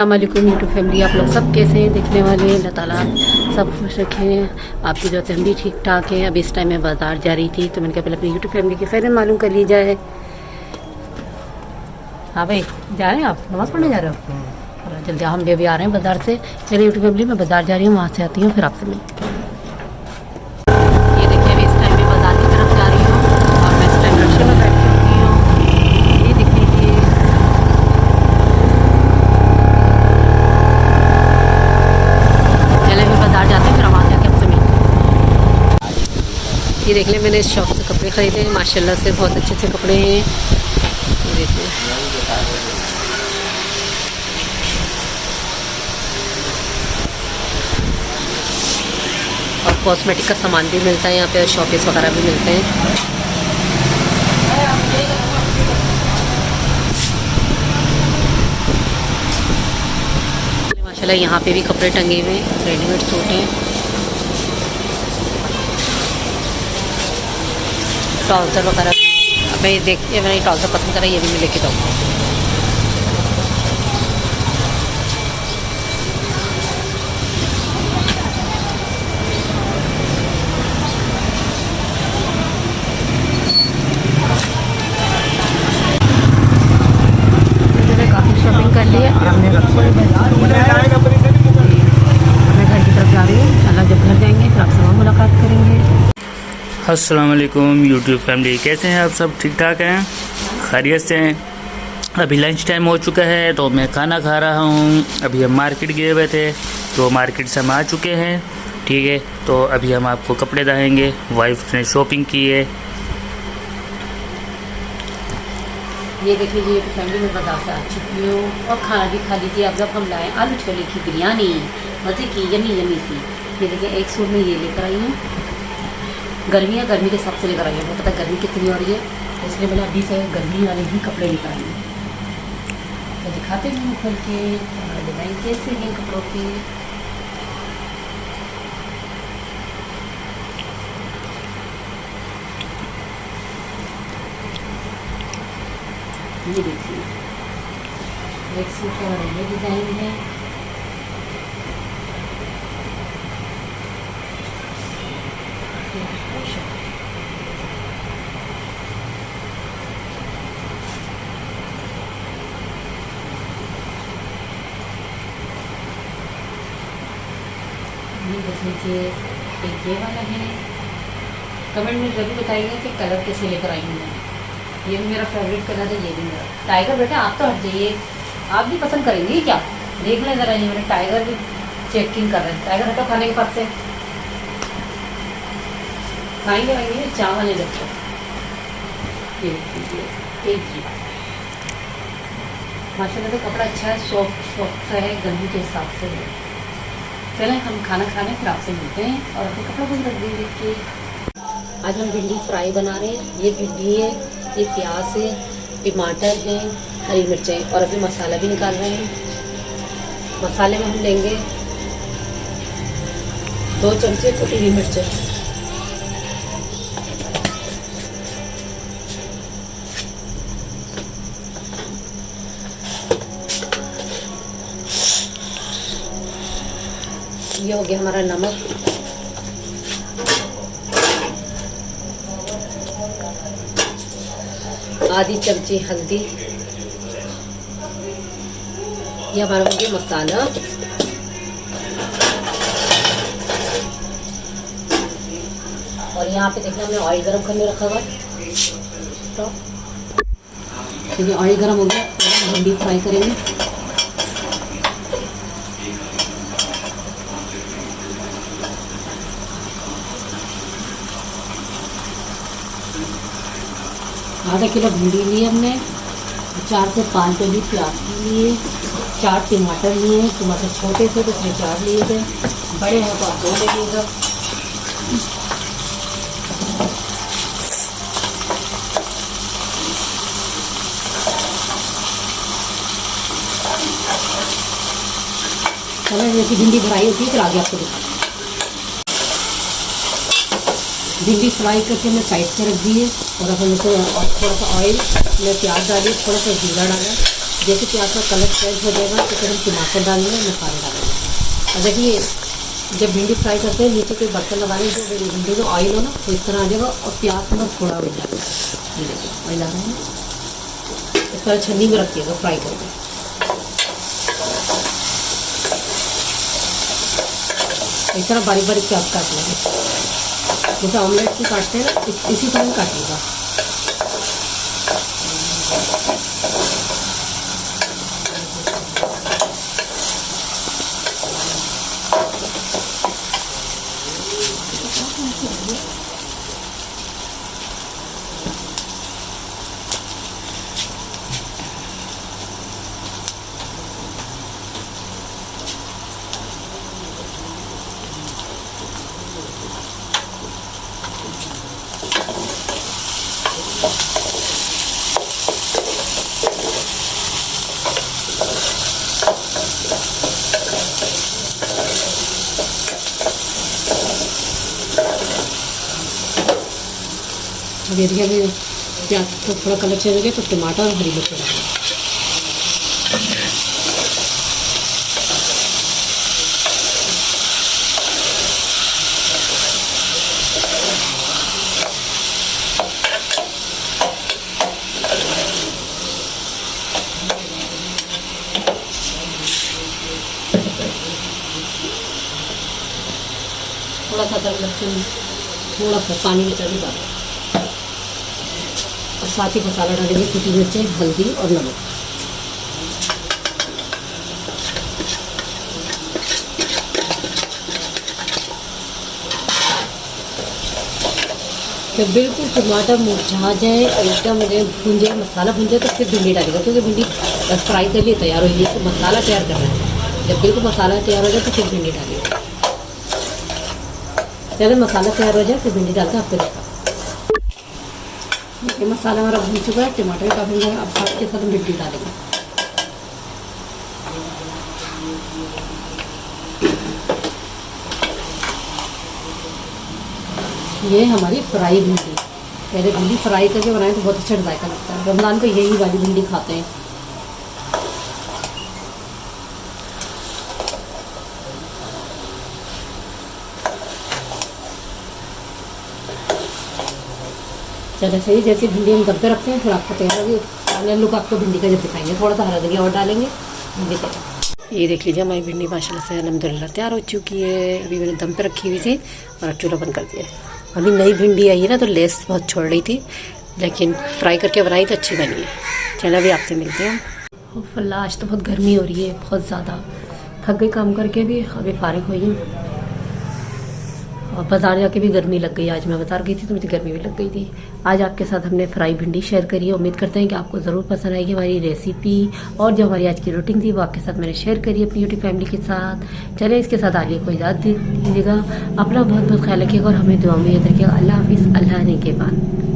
अस्सलामुअलैकुम YouTube family, आप लोग सब कैसे हैं? देखने वाले हैं, अल्लाह ताला सब खुश रखें। आपकी जो हम भी ठीक ठाक है। अभी इस टाइम मैं बाज़ार जा रही थी तो मैंने कहा पहले अपनी यूट्यूब फैमिली की खैर मालूम कर ली जाए। हाँ भाई, जा रहे हैं आप? नमाज़ पढ़ने जा रहे हो? और जल्दी हम भी अभी आ रहे हैं बाज़ार से। चलिए यूट्यूब फैमिली, मैं बाज़ार जा रही हूँ, वहाँ से आती हूँ फिर आपसे मिलती हूँ। ये देखिए, अभी इस टाइम में बाज़ार की तरफ जा रही हूँ और मैं इस टाइम रिक्शे में बैठ चुकी हूँ। ये देख लीजिए, बाजार जाते हैं फिर वहाँ जाके आपसे मिलते हैं। ये देख लें, मैंने इस शॉप से कपड़े ख़रीदे हैं, माशाल्लाह से बहुत अच्छे अच्छे कपड़े हैं। ये देखिए, और कॉस्मेटिक का सामान भी मिलता है यहाँ पे, शॉपीस वगैरह भी मिलते हैं। माशाल्लाह यहाँ पे भी कपड़े टंगे हुए हैं, रेडीमेड सूट हैं, ट्राउज़र वगैरह। अब मैं देखिए, मैंने ट्राउज़र पसंद करा, ये भी मैं लेके जाऊँगी। मैंने काफ़ी शॉपिंग कर ली है और हमने मैं घर की तरफ जा रही हूँ। इंशाल्लाह जब घर जाएंगे फिर आपसे वहाँ मुलाकात करेंगे। अस्सलाम वालेकुम यूट्यूब फैमिली, कैसे हैं आप? सब ठीक ठाक हैं, खैरियत से हैं? अभी लंच टाइम हो चुका है तो मैं खाना खा रहा हूँ। अभी हम मार्केट गए हुए थे तो मार्केट से हम आ चुके हैं, ठीक है। तो अभी हम आपको कपड़े दिखाएंगे, वाइफ ने शॉपिंग की है। ये देख लीजिए, फैमिली में बाजार से आ चुकी हूँ और खाना भी खा लीजिए। अब जब हम लाए आलू छोले की बिरयानी, मज़े की यमी यमी सी। ये देखिए, एक सूट में ये लेकर आई हूँ। गर्मी के हिसाब से लेकर आई हूँ, पता गर्मी कितनी हो रही है, इसलिए मैंने अभी से गर्मी वाले ही कपड़े लेकर आई हूँ। तो दिखाते हैं खोल के डिज़ाइन कैसे हैं कपड़ों के। ये देखिए, एक सूट का ये डिज़ाइन है। ये देख लीजिए, एक ये वाला है। कमेंट में ज़रूर बताइएगा कि कलर कैसे लेकर आई हूँ मैं। ये भी मेरा फेवरेट कलर है, ये भी मेरा टाइगर। बेटा आप तो हट जाइए, आप भी पसंद करेंगे क्या? देख लें ज़रा, ये मेरे टाइगर भी चेकिंग कर रहे हैं। टाइगर हटो खाने के पास से, खाएंगे वाएंगे चावल है जब तक। ये देखिए, एक जी माशाल्लाह से कपड़ा अच्छा है, सॉफ्ट सा है, गर्मी के हिसाब से है। चलें हम खाना खाने फिर आपसे मिलते हैं और अपने कपड़ों को भी रख देंगे कि आज हम भिंडी फ्राई बना रहे हैं। ये भिंडी है, ये प्याज है, टमाटर है, हरी मिर्चें, और अभी मसाला भी निकाल रहे हैं। मसाले में हम लेंगे 2 चमचे कुटी हुई मिर्चें, ये हो गया हमारा नमक, आधी चमची हल्दी, ये हमारा हो गया मसाला। और यहाँ पे देखना, हमने ऑयल गरम करने रखा हुआ, तो देखिए ऑयल गरम हो गया, भिंडी फ्राई करेंगे। आधा किलो भिंडी ली हमने, 4 से 5 बड़ी प्याज लिए, 4 टमाटर लिए। टमाटर छोटे थे तो उसमें 4 लिए थे, बड़े हैं तो आप 2 ले लीजिएगा। चलो, जैसी भिंडी भराई होती है फिर आगे आपको दिखाते हैं। भिंडी फ्राई करके मैं साइड पे रख दी है और अब हम इसे थोड़ा सा ऑयल में प्याज डाली, थोड़ा सा जीरा डाला, जैसे प्याज का कलर चेंज हो जाएगा तो फिर हम टमाटर डालेंगे, मसाले डालेंगे। और देखिए जब भिंडी फ्राई करते हैं नीचे कोई बर्तन लगाने जो भिंडी में ऑयल हो ना तो इस तरह आ जाएगा और प्याज में थोड़ा हो जाएगा। ये देखिए ऑयल आ रहा है, इस तरह छन्नी में रखिएगा फ्राई करके। इस तरह बारीक बारीक प्याज काट लेंगे, जैसे ऑमलेट की काटते हैं ना इसी तरह काटिएगा। अब यदि अभी प्याज को थोड़ा कलर चेंज हो गया तो टमाटर और हरी मिर्च डालेंगे। थोड़ा सा अदरक लहसुन, थोड़ा सा पानी में चढ़ी डालें और साथ ही मसाला डालेंगे, कुटी मिर्चें, हल्दी और नमक। जब बिल्कुल टमाटर मुरझा जाए और एकदम भून जाए, मसाला भून जाए तो फिर भिंडी डालेगा, क्योंकि भिंडी फ्राई के लिए तैयार हो गई है तो मसाला तैयार करना है। जब बिल्कुल मसाला तैयार हो जाए तो फिर भिंडी डालिएगा। जब मसाला तैयार हो जाए फिर भिंडी डालकर आपको देखा। ये मसाला हमारा भून चुका है, टमाटर का भून गया, अब साथ के साथ हम भिंडी डालेंगे। ये हमारी फ्राई भिंडी, पहले भिंडी फ्राई करके बनाए तो बहुत अच्छा जायका लगता है। रमज़ान को यही वाली भिंडी खाते हैं। चलो सही, जैसे भिंडी हम दम पे रखते हैं फिर आपको तैयार होगी। फाइनल लुक आपको भिंडी का जब दिखाएंगे। थोड़ा सा हरा धनिया और डालेंगे। ये देख लीजिए हमारी भिंडी माशाल्लाह से अल्हम्दुलिल्लाह तैयार हो चुकी है। अभी मैंने दम पे रखी हुई थी और अब चूल्हा बंद कर दिया है। अभी नई भिंडी आई है ना तो लेस बहुत छोड़ रही थी, लेकिन फ्राई करके बनाई तो अच्छी बनी है। चलो अभी आपसे मिलते हैं हम। अल्लाह आज तो बहुत गर्मी हो रही है, बहुत ज़्यादा थक गई काम करके भी, अभी फारिग हुई हूँ। और बाज़ार जाके भी गर्मी लग गई। आज मैं बाज़ार गई थी तो मुझे गर्मी भी लग गई थी। आज आपके साथ हमने फ्राई भिंडी शेयर करी है। उम्मीद करते हैं कि आपको ज़रूर पसंद आएगी हमारी रेसिपी, और जो हमारी आज की रूटीन थी वो आपके साथ मैंने शेयर करी अपनी यूट्यूब फैमिली के साथ। चलिए इसके साथ आलिया को इजाज़त दीजिएगा। अपना बहुत बहुत ख्याल रखिएगा और हमें दुआ में याद रखिएगा। अल्लाह हाफिज़, अल्लाह ने के बाद।